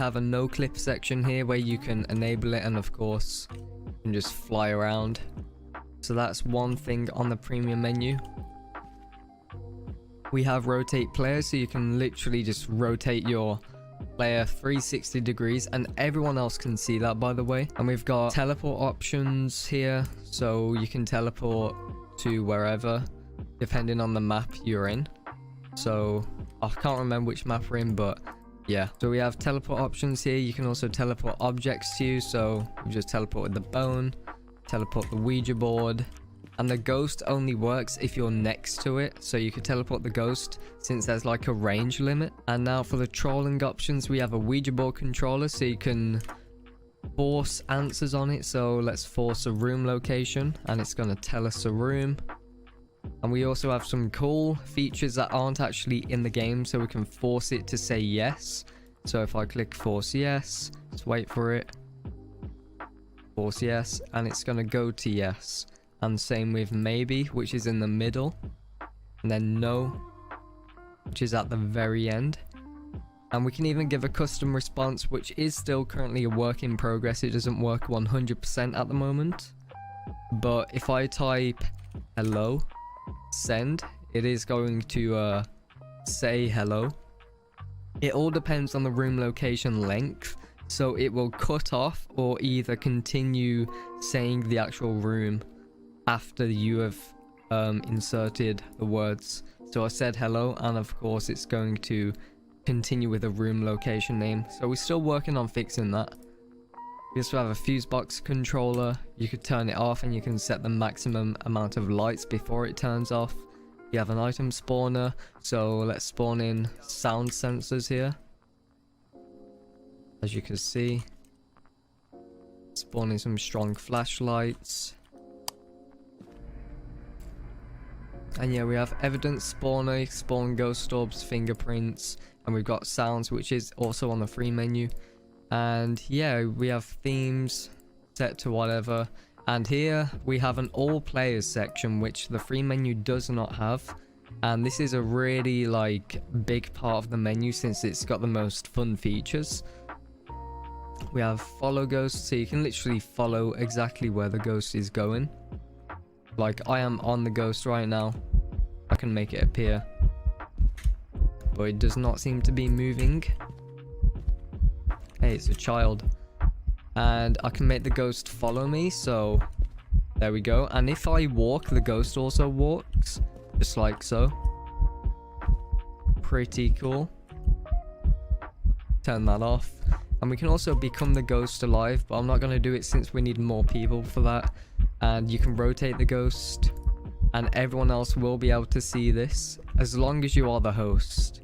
have a no clip section here where you can enable it, and of course you can just fly around. So that's one thing on the premium menu. We have rotate players, so you can literally just rotate your player 360 degrees, and everyone else can see that, by the way. And we've got teleport options here, so you can teleport to wherever depending on the map you're in. So I can't remember which map we're in, but yeah. So we have teleport options here. You can also teleport objects to you, so you just teleport with the bone, teleport the Ouija board, and the ghost only works if you're next to it, so you could teleport the ghost since there's like a range limit. And now for the trolling options, we have a Ouija board controller, so you can force answers on it. So let's force a room location and it's going to tell us a room. And we also have some cool features that aren't actually in the game, so we can force it to say yes. So if I click force yes, let's wait for it, force yes, and it's going to go to yes. And same with maybe, which is in the middle, and then no, which is at the very end. And we can even give a custom response, which is still currently a work in progress. It doesn't work 100% at the moment, but if I type hello, send, it is going to say hello. It all depends on the room location length, so it will cut off or either continue saying the actual room after you have inserted the words. So I said hello, and of course it's going to continue with a room location name. So we're still working on fixing that. We also have a fuse box controller. You could turn it off and you can set the maximum amount of lights before it turns off. You have an item spawner, so let's spawn in sound sensors here. As you can see, spawning some strong flashlights. And yeah, we have evidence spawner, spawn ghost orbs, fingerprints, and we've got sounds, which is also on the free menu. And yeah, we have themes set to whatever. And here we have an all players section, which the free menu does not have. And this is a really like big part of the menu since it's got the most fun features. We have follow ghost, so you can literally follow exactly where the ghost is going. Like I am on the ghost right now. I can make it appear, but it does not seem to be moving. Hey, it's a child. And I can make the ghost follow me, so there we go. And if I walk, the ghost also walks, just like so. Pretty cool. Turn that off. And we can also become the ghost alive, but I'm not going to do it since we need more people for that. And you can rotate the ghost, and everyone else will be able to see this as long as you are the host.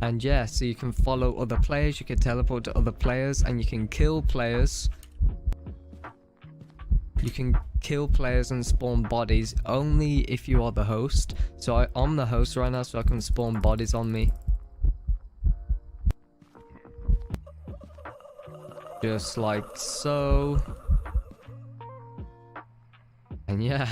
And yeah, so you can follow other players, you can teleport to other players, and you can kill players. You can kill players and spawn bodies only if you are the host. So I'm the host right now, so I can spawn bodies on me. Just like so. And yeah.